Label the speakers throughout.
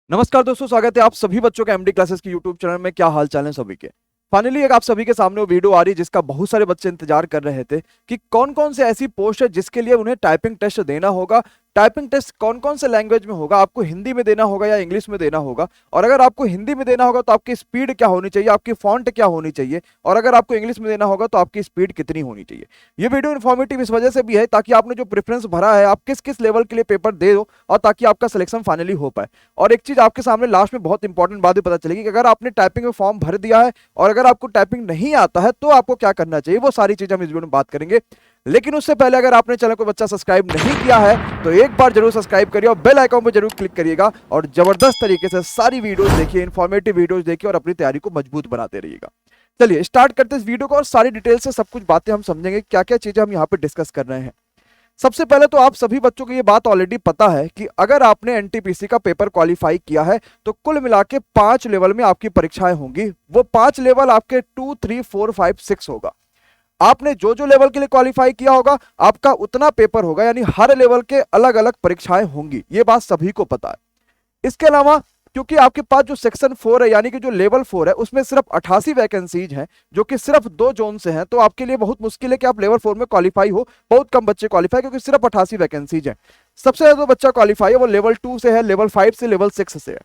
Speaker 1: नमस्कार दोस्तों, स्वागत है आप सभी बच्चों का एमडी क्लासेस की यूट्यूब चैनल में। क्या हाल चाल है सभी के। फाइनली एक आप सभी के सामने वो वीडियो आ रही है जिसका बहुत सारे बच्चे इंतजार कर रहे थे कि कौन कौन से ऐसी पोस्ट है जिसके लिए उन्हें टाइपिंग टेस्ट देना होगा। टाइपिंग टेस्ट कौन कौन से लैंग्वेज में होगा, आपको हिंदी में देना होगा या इंग्लिश में देना होगा। और अगर आपको हिंदी में देना होगा तो आपकी स्पीड क्या होनी चाहिए, आपकी फॉन्ट क्या होनी चाहिए, और अगर आपको इंग्लिश में देना होगा तो आपकी स्पीड कितनी होनी चाहिए। ये वीडियो इन्फॉर्मेटिव इस वजह से भी है ताकि आपने जो प्रेफरेंस भरा है आप किस किस लेवल के लिए पेपर दे दो और ताकि आपका सिलेक्शन फाइनली हो पाए। और एक चीज आपके सामने लास्ट में बहुत इंपॉर्टेंट बात भी पता चलेगी कि अगर आपने टाइपिंग में फॉर्म भर दिया है और अगर आपको टाइपिंग नहीं आता है तो आपको क्या करना चाहिए, वो सारी चीजें हम इस वीडियो में बात करेंगे। लेकिन उससे पहले अगर आपने चैनल को बच्चा सब्सक्राइब नहीं किया है तो एक बार जरूर सब्सक्राइब करिए और बेल आइकन पर जरूर क्लिक करिएगा और जबरदस्त तरीके से सारी वीडियोस देखिए, इंफॉर्मेटिव वीडियोस देखिए और अपनी तैयारी को मजबूत बनाते रहिएगा। चलिए स्टार्ट करते हैं इस वीडियो को और सारी डिटेल से सब कुछ बातें हम समझेंगे, क्या क्या चीजें हम यहाँ पे डिस्कस कर रहे हैं। सबसे पहले तो आप सभी बच्चों को ये बात ऑलरेडी पता है कि अगर आपने एनटीपीसी का पेपर क्वालिफाई किया है तो कुल मिला के 5 लेवल में आपकी परीक्षाएं होंगी। वो 5 लेवल आपके 2, 3, 4, 5, 6 होगा। आपने जो जो लेवल के लिए क्वालिफाई किया होगा आपका उतना पेपर होगा, यानी हर लेवल के अलग अलग परीक्षाएं होंगी। ये बात सभी को पता है। इसके अलावा क्योंकि आपके पास जो सेक्शन 4 है यानी कि जो लेवल 4 है उसमें सिर्फ 88 वैकेंसीज हैं जो कि सिर्फ 2 जोन से हैं, तो आपके लिए बहुत मुश्किल है कि आप लेवल 4 में क्वालिफाई हो। बहुत कम बच्चे क्वालिफाई क्योंकि सिर्फ 88 वैकेंसीज हैं। सबसे ज्यादा जो बच्चा क्वालिफाई है वो लेवल 2 से है, लेवल 5 से, लेवल 6 से है।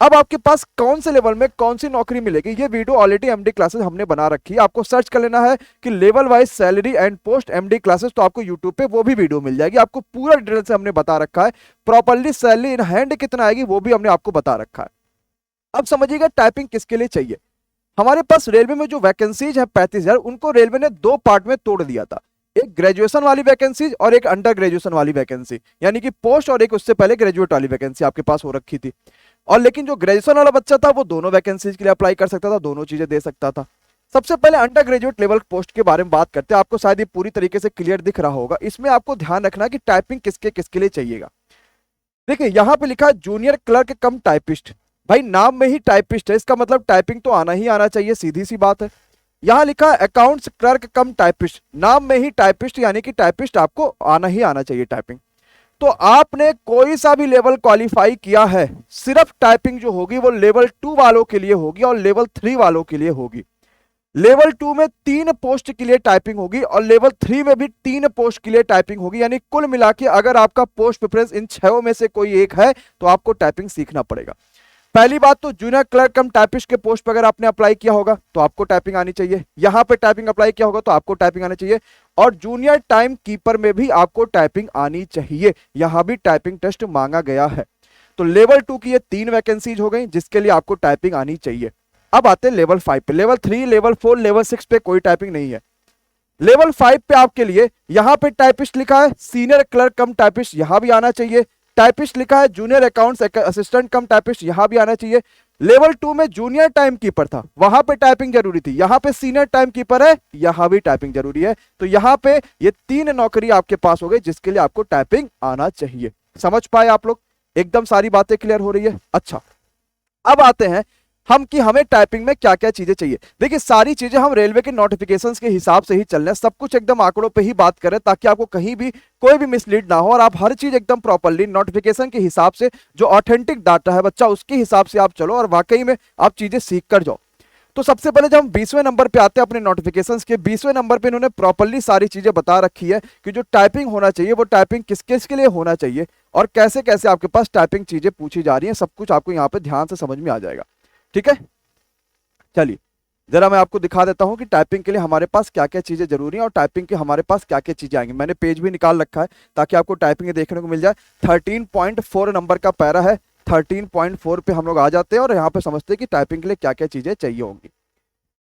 Speaker 1: अब आपके पास कौन से लेवल में कौन सी नौकरी मिलेगी ये वीडियो ऑलरेडी एमडी क्लासेस हमने बना रखी है। आपको सर्च कर लेना है कि level wise salary and post MD classes, तो आपको यूट्यूब पे वो भी वीडियो मिल जाएगी। आपको पूरा डिटेल से हमने बता रखा है, प्रॉपर्ली सैलरी इन हैंड कितना आएगी वो भी हमने आपको बता रखा है। अब समझिएगा टाइपिंग किसके लिए चाहिए। हमारे पास रेलवे में जो वैकेंसीज है 35,000, उनको रेलवे ने 2 पार्ट में तोड़ दिया था। एक ग्रेजुएशन वाली वैकेंसी और एक अंडर ग्रेजुएशन वाली वैकेंसी, यानी कि पोस्ट और एक उससे पहले ग्रेजुएट वाली वैकेंसी आपके पास हो रखी थी। और लेकिन जो ग्रेजुएशन वाला बच्चा था वो दोनों वैकेंसीज के लिए अप्लाई कर सकता था, दोनों चीजें दे सकता था। सबसे पहले अंडर ग्रेजुएट लेवल पोस्ट के बारे में बात करते हैं। आपको शायद ये पूरी तरीके से क्लियर दिख रहा होगा। इसमें आपको ध्यान रखना कि टाइपिंग किसके किसके लिए चाहिएगा। देखिए यहाँ पे लिखा है जूनियर क्लर्क कम टाइपिस्ट। भाई नाम में ही टाइपिस्ट है, इसका मतलब टाइपिंग तो आना ही आना चाहिए, सीधी सी बात है। यहाँ लिखा है अकाउंट्स क्लर्क कम टाइपिस्ट, नाम में ही टाइपिस्ट यानी कि टाइपिस्ट आपको आना ही आना चाहिए टाइपिंग। तो आपने कोई सा भी लेवल क्वालिफाई किया है, सिर्फ टाइपिंग जो होगी वो लेवल 2 वालों के लिए होगी और लेवल 3 वालों के लिए होगी। लेवल 2 में 3 पोस्ट के लिए टाइपिंग होगी और लेवल 3 में भी 3 पोस्ट के लिए टाइपिंग होगी। यानी कुल मिला के अगर आपका पोस्ट प्रेफरेंस इन 6 में से कोई एक है तो आपको टाइपिंग सीखना पड़ेगा। पहली बात तो जूनियर क्लर्क कम टाइपिस्ट के पोस्ट पर अगर आपने अप्लाई किया होगा तो आपको टाइपिंग आनी चाहिए। यहां पे टाइपिंग अप्लाई किया होगा तो आपको टाइपिंग आनी चाहिए। और जूनियर टाइम कीपर में भी आपको टाइपिंग आनी चाहिए, यहां भी टाइपिंग टेस्ट मांगा गया है। तो लेवल 2 की ये 3 वैकेंसीज हो गई जिसके लिए आपको टाइपिंग आनी चाहिए। अब आते हैं लेवल 5 पे। लेवल 3, लेवल 4, लेवल 6 पे कोई टाइपिंग नहीं है। लेवल 5 पे आपके लिए यहां पे टाइपिस्ट लिखा है, सीनियर क्लर्क कम टाइपिस्ट यहां भी आना चाहिए। टाइपिस्ट लिखा है जूनियर अकाउंट्स असिस्टेंट कम टाइपिस्ट, यहां भी आना चाहिए। लेवल 2 में जूनियर टाइम कीपर था, वहां पे टाइपिंग जरूरी थी। यहां पे सीनियर टाइम कीपर है, यहां भी टाइपिंग जरूरी है। तो यहां पे ये 3 नौकरी आपके पास हो गई जिसके लिए आपको टाइपिंग आना चाहिए। समझ पाए आप लोग? एकदम सारी बातें क्लियर हो रही है। अच्छा, अब आते हैं हम कि हमें टाइपिंग में क्या क्या चीजें चाहिए। देखिए सारी चीजें हम रेलवे के नोटिफिकेशंस के हिसाब से ही चल रहे हैं, सब कुछ एकदम आंकड़ों पे ही बात करें ताकि आपको कहीं भी कोई भी मिसलीड ना हो और आप हर चीज एकदम प्रॉपर्ली नोटिफिकेशन के हिसाब से, जो ऑथेंटिक डाटा है बच्चा उसके हिसाब से आप चलो और वाकई में आप चीजें सीख कर जाओ। तो सबसे पहले जब हम 20वें नंबर पे आते हैं अपने नोटिफिकेशंस के, 20वें नंबर पे इन्होंने प्रॉपर्ली सारी चीजें बता रखी है कि जो टाइपिंग होना चाहिए वो टाइपिंग किस किस के लिए होना चाहिए और कैसे कैसे आपके पास टाइपिंग चीजें पूछी जा रही है। सब कुछ आपको यहाँ पे ध्यान से समझ में आ जाएगा। ठीक है, चलिए जरा मैं आपको दिखा देता हूं कि टाइपिंग के लिए हमारे पास क्या क्या चीजें जरूरी हैं और टाइपिंग के हमारे पास क्या क्या चीजें आएंगी। मैंने पेज भी निकाल रखा है ताकि आपको टाइपिंग देखने को मिल जाए। 13.4 नंबर का पैरा है, 13.4 पे हम लोग आ जाते हैं और यहाँ पे समझते हैं कि टाइपिंग के लिए क्या क्या चीजें चाहिए होंगी।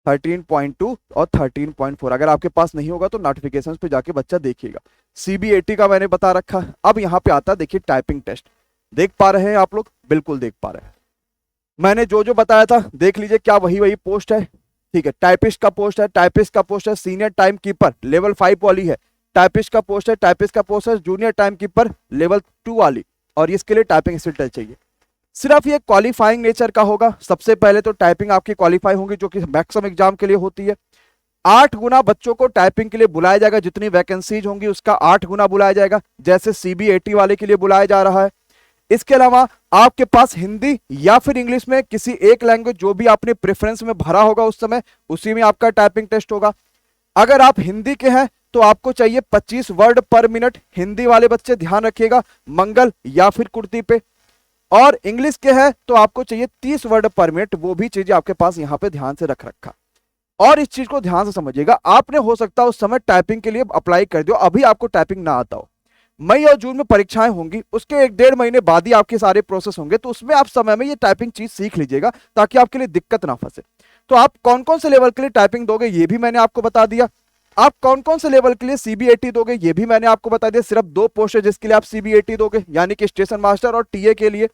Speaker 1: 13.2 और 13.4 अगर आपके पास नहीं होगा तो नोटिफिकेशन पे जाके बच्चा देखिएगा। CBAT का मैंने बता रखा है। अब यहाँ पे आता है, देखिए टाइपिंग टेस्ट देख पा रहे हैं आप लोग? बिल्कुल देख पा रहे हैं। मैंने जो जो बताया था देख लीजिए, क्या वही वही पोस्ट है। ठीक है, टाइपिस्ट का पोस्ट है, टाइपिस्ट का पोस्ट है, सीनियर टाइम कीपर लेवल 5 वाली है। टाइपिस्ट का पोस्ट है, टाइपिस्ट का पोस्ट है, जूनियर टाइम कीपर लेवल 2 वाली, और इसके लिए टाइपिंग स्किल चाहिए। सिर्फ ये क्वालिफाइंग नेचर का होगा। सबसे पहले तो टाइपिंग आपकी क्वालिफाई होगी जो कि मैक्सिमम एग्जाम के लिए होती है। 8 गुना बच्चों को टाइपिंग के लिए बुलाया जाएगा, जितनी वैकेंसीज होंगी उसका 8 गुना बुलाया जाएगा, जैसे CBAT वाले के लिए बुलाया जा रहा है। इसके अलावा आपके पास हिंदी या फिर इंग्लिश में किसी एक लैंग्वेज जो भी आपने प्रेफरेंस में भरा होगा उस समय, उसी में आपका टाइपिंग टेस्ट होगा। अगर आप हिंदी के हैं तो आपको चाहिए 25 वर्ड पर मिनट, हिंदी वाले बच्चे ध्यान रखिएगा, मंगल या फिर कुर्ती पे। और इंग्लिश के हैं तो आपको चाहिए 30 वर्ड पर मिनट, वो भी चीजें आपके पास यहां पे ध्यान से रख रखा। और इस चीज को ध्यान से समझिएगा, आपने हो सकता है उस समय टाइपिंग के लिए अप्लाई कर दियो, अभी आपको टाइपिंग ना आता हो, मई और जून में परीक्षाएं होंगी, उसके 1-1.5 महीने बाद ही आपके सारे प्रोसेस होंगे, तो उसमें आप समय में ये टाइपिंग चीज सीख लीजिएगा ताकि आपके लिए दिक्कत ना फंसे। तो आप कौन कौन से लेवल के लिए टाइपिंग दोगे ये भी मैंने आपको बता दिया, आप कौन कौन से लेवल के लिए सीबीएटी दोगे ये भी मैंने आपको बता दिया। सिर्फ 2 पोस्ट है जिसके लिए आप सीबीएटी दोगे, यानी कि स्टेशन मास्टर और टीए के लिए।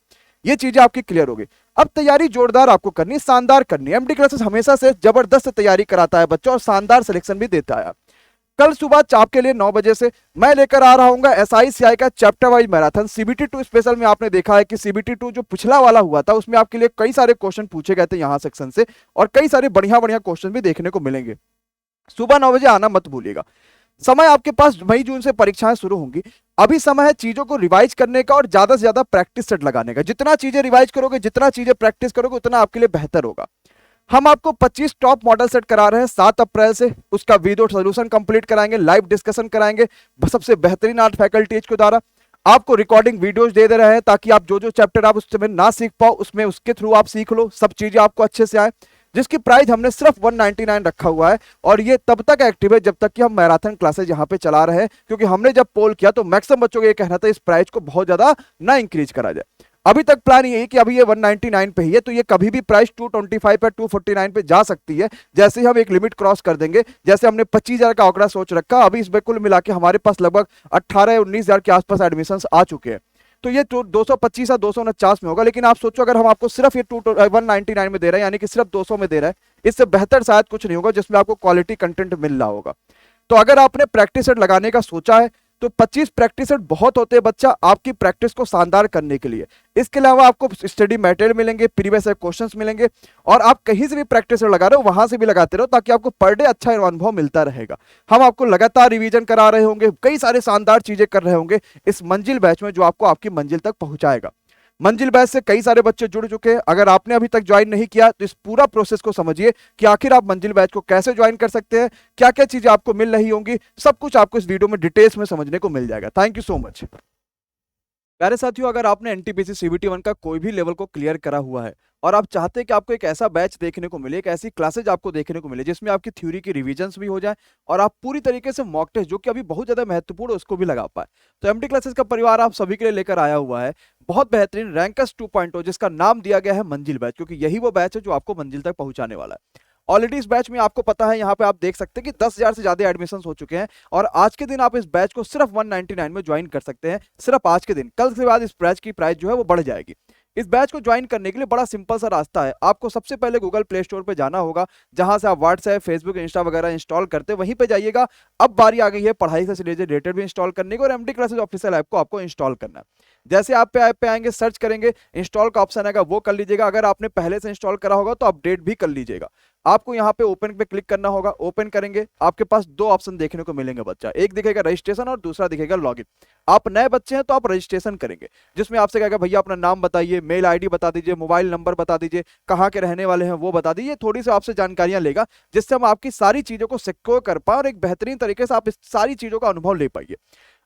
Speaker 1: ये चीजें आपकी क्लियर होगी। अब तैयारी जोरदार आपको करनी है, शानदार करनी है। एमडी क्लासेस हमेशा से जबरदस्त तैयारी कराता है बच्चों और शानदार सिलेक्शन भी देता है। कल सुबह आपके लिए 9 बजे से मैं लेकर आ रहा हूँ एसआईसीआई का chapter wise marathon CBT 2 special में। आपने देखा है कि सीबीटी 2 जो पिछला वाला हुआ था उसमें आपके लिए कई सारे क्वेश्चन पूछे गए थे यहाँ सेक्शन से, और कई सारे बढ़िया बढ़िया क्वेश्चन भी देखने को मिलेंगे। सुबह 9 बजे आना मत भूलिएगा। समय आपके पास मई जून से परीक्षाएं शुरू होंगी, अभी समय है चीजों को रिवाइज करने का और ज्यादा से ज्यादा प्रैक्टिस सेट लगाने का। जितना चीजें रिवाइज करोगे, जितना चीजें प्रैक्टिस करोगे, उतना आपके लिए बेहतर होगा। हम आपको 25 टॉप मॉडल सेट करा रहे हैं 7 अप्रैल से, उसका वीडियो सोल्यूशन कंप्लीट कराएंगे, लाइव डिस्कशन कराएंगे सबसे बेहतरीन आर्ट फैकल्टीज के द्वारा। आपको रिकॉर्डिंग वीडियोज दे रहे हैं ताकि आप जो जो चैप्टर आप उस समय ना सीख पाओ उसमें उसके थ्रू आप सीख लो, सब चीजें आपको अच्छे से आए, जिसकी प्राइस हमने सिर्फ 199 रखा हुआ है। और ये तब तक एक्टिव है जब तक कि हम मैराथन क्लासेज यहाँ पे चला रहे हैं, क्योंकि हमने जब पोल किया तो मैक्सिमम बच्चों को ये कहना था इस प्राइस को बहुत ज्यादा ना इंक्रीज करा जाए। अभी तक प्लान ये है कि अभी ये 199 पे ही है, तो ये कभी भी प्राइस 225 पे 249 पे जा सकती है, जैसे ही हम एक लिमिट क्रॉस कर देंगे। जैसे हमने 25,000 का आंकड़ा सोच रखा, अभी इसमें कुल मिला के हमारे पास लगभग 18-19,000 के आसपास एडमिशन आ चुके हैं, तो ये 225 या 249 में होगा। लेकिन आप सोचो अगर हम आपको सिर्फ ये 199 में दे रहे हैं, यानी कि सिर्फ 200 में दे रहे हैं, इससे बेहतर शायद कुछ नहीं होगा जिसमें आपको क्वालिटी कंटेंट मिल रहा होगा। तो अगर आपने प्रैक्टिस सेट लगाने का सोचा है तो 25 प्रैक्टिस सेट बहुत होते हैं बच्चा आपकी प्रैक्टिस को शानदार करने के लिए। इसके अलावा आपको स्टडी मटेरियल मिलेंगे, प्रीवियस क्वेश्चंस मिलेंगे, और आप कहीं से भी प्रैक्टिस सेट लगा रहे हो वहां से भी लगाते रहो ताकि आपको पर डे अच्छा अनुभव मिलता रहेगा। हम आपको लगातार रिवीजन करा रहे होंगे, कई सारे शानदार चीजें कर रहे होंगे इस मंजिल बैच में जो आपको आपकी मंजिल तक पहुंचाएगा। मंजिल बैच से कई सारे बच्चे जुड़ चुके हैं, अगर आपने अभी तक ज्वाइन नहीं किया तो इस पूरा प्रोसेस को समझिए कि आखिर आप मंजिल बैच को कैसे ज्वाइन कर सकते हैं, क्या क्या चीजें आपको मिल रही होंगी, सब कुछ आपको इस वीडियो में डिटेल्स में समझने को मिल जाएगा। Thank you so much. प्यारे साथियों, अगर आपने एनटीपीसी सीबीटी 1 का कोई भी लेवल को क्लियर करा हुआ है और आप चाहते हैं कि आपको एक ऐसा बैच देखने को मिले, एक ऐसी क्लासेज आपको देखने को मिले जिसमें आपकी थ्योरी की रिवीजन्स भी हो जाए और आप पूरी तरीके से मॉक टेस्ट जो कि अभी बहुत ज्यादा महत्वपूर्ण है उसको भी लगा पाए, तो एमडी क्लासेस का परिवार आप सभी के लिए लेकर आया हुआ है बहुत बेहतरीन रैंकर्स 2.0, जिसका नाम दिया गया है मंजिल बैच, क्योंकि यही वो बैच है जो आपको मंजिल तक पहुंचाने वाला है। ऑलरेडी इस बैच में आपको पता है, यहाँ पे आप देख सकते हैं कि 10,000 से ज्यादा एडमिशन हो चुके हैं और आज के दिन आप इस बैच को सिर्फ 199 में ज्वाइन कर सकते हैं, सिर्फ आज के दिन। कल के बाद इस बैच की प्राइस जो है वो बढ़ जाएगी। इस बैच को ज्वाइन करने के लिए बड़ा सिंपल सा रास्ता है, आपको सबसे पहले गूगल प्ले स्टोर पे जाना होगा, जहां से आप व्हाट्सएप, फेसबुक, इंस्टा वगैरह इंस्टॉल करते हैं, वहीं पे जाइएगा। अब बारी आ गई है पढ़ाई से रिलेटेड भी इंस्टॉल करने की और एमडी क्लासेस ऑफिशियल ऐप को आपको इंस्टॉल करना है। जैसे आप ऐप पे आएंगे, सर्च करेंगे, इंस्टॉल का ऑप्शन आएगा, वो कर लीजिएगा। अगर आपने पहले से इंस्टॉल करा होगा तो अपडेट भी कर लीजिएगा। आपको यहाँ पे ओपन पे क्लिक करना होगा, ओपन करेंगे, आपके पास 2 ऑप्शन देखने को मिलेंगे बच्चा, एक दिखेगा रजिस्ट्रेशन और दूसरा दिखेगा लॉगिन। आप नए बच्चे हैं तो आप रजिस्ट्रेशन करेंगे, जिसमें आपसे कहेगा भैया अपना नाम बताइए, मेल आईडी बता दीजिए, मोबाइल नंबर बता दीजिए, कहाँ के रहने वाले हैं वो बता दीजिए, थोड़ी सी आपसे जानकारियां लेगा जिससे हम आपकी सारी चीजों को सिक्योर कर पाए और एक बेहतरीन तरीके से आप इस सारी चीजों का अनुभव ले पाइए।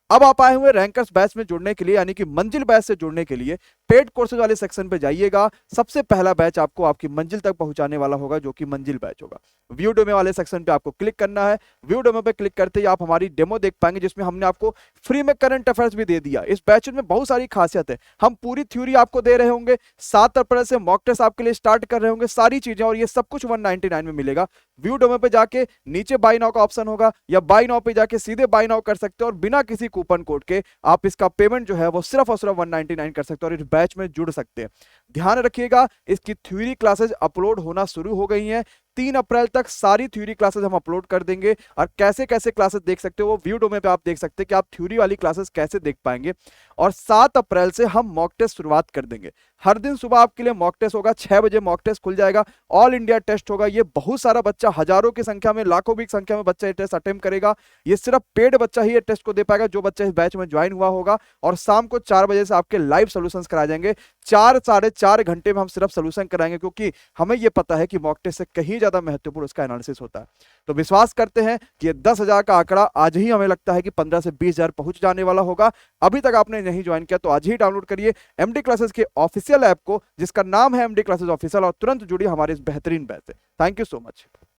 Speaker 1: अब आप आए हुए रैंकर्स बैच में जुड़ने के लिए, यानी कि मंजिल बैच से जुड़ने के लिए पेड कोर्सेज वाले सेक्शन पे जाइएगा। सबसे पहला बैच आपको आपकी मंजिल तक पहुंचाने वाला होगा जो कि मंजिल बैच होगा। व्यू डेमो वाले सेक्शन पे आपको क्लिक करना है। व्यू डेमो पे क्लिक करते ही आप हमारी डेमो देख पाएंगे, जिसमें हमने आपको फ्री में करंट अफेयर्स भी दे दिया। इस बैच में बहुत सारी खासियत है, हम पूरी थ्योरी आपको दे रहे होंगे, 7 अप्रैल से मॉक टेस्ट आपके लिए स्टार्ट कर रहे होंगे, सारी चीजें, और ये सब कुछ 199 में मिलेगा। व्यू डेमो पे जाके नीचे बाय नाउ का ऑप्शन होगा, या बाय नाउ पे जाके सीधे बाय नाउ कर सकते हो और बिना किसी कूपन कोड के आप इसका पेमेंट जो है वो सिर्फ और सिर्फ 199 कर सकते हैं और इस बैच में जुड़ सकते हैं। ध्यान रखिएगा, इसकी थ्योरी क्लासेस अपलोड होना शुरू हो गई हैं, 3 अप्रैल तक सारी थ्योरी क्लासेस हम अपलोड कर देंगे, और कैसे कैसे क्लासेस देख सकते हो वो वीडियो में पे आप देख सकते हैं कि आप थ्योरी वाली क्लासेस कैसे देख पाएंगे। और 7 अप्रैल से हम मॉक टेस्ट शुरुआत कर देंगे। हर दिन सुबह आपके लिए मॉक टेस्ट होगा, 6 बजे मॉक टेस्ट खुल जाएगा, ऑल इंडिया टेस्ट होगा। ये बहुत सारा बच्चा, हजारों की संख्या में, लाखों की संख्या में बच्चा ये टेस्ट अटेम्प्ट करेगा। ये सिर्फ पेड बच्चा ही ये टेस्ट को दे पाएगा जो बच्चा इस बैच में ज्वाइन हुआ होगा। और शाम को 4 बजे से आपके लाइव सोल्यूशंस कराए जाएंगे। 4 साढ़े 4 घंटे में हम सिर्फ सोल्यूशन कराएंगे, क्योंकि हमें यह पता है कि मॉक टेस्ट से कहीं ज्यादा महत्वपूर्ण उसका एनालिसिस होता है। तो विश्वास करते हैं कि ये 10,000 का आंकड़ा आज ही हमें लगता है कि 15 से 20,000 पहुंच जाने वाला होगा। अभी तक आपने नहीं ज्वाइन किया तो आज ही डाउनलोड करिए एमडी क्लासेस के ऑफिशियल ऐप को, जिसका नाम है एमडी क्लासेस ऑफिशियल, और तुरंत जुड़िए हमारे इस बेहतरीन बैच से। Thank you so much.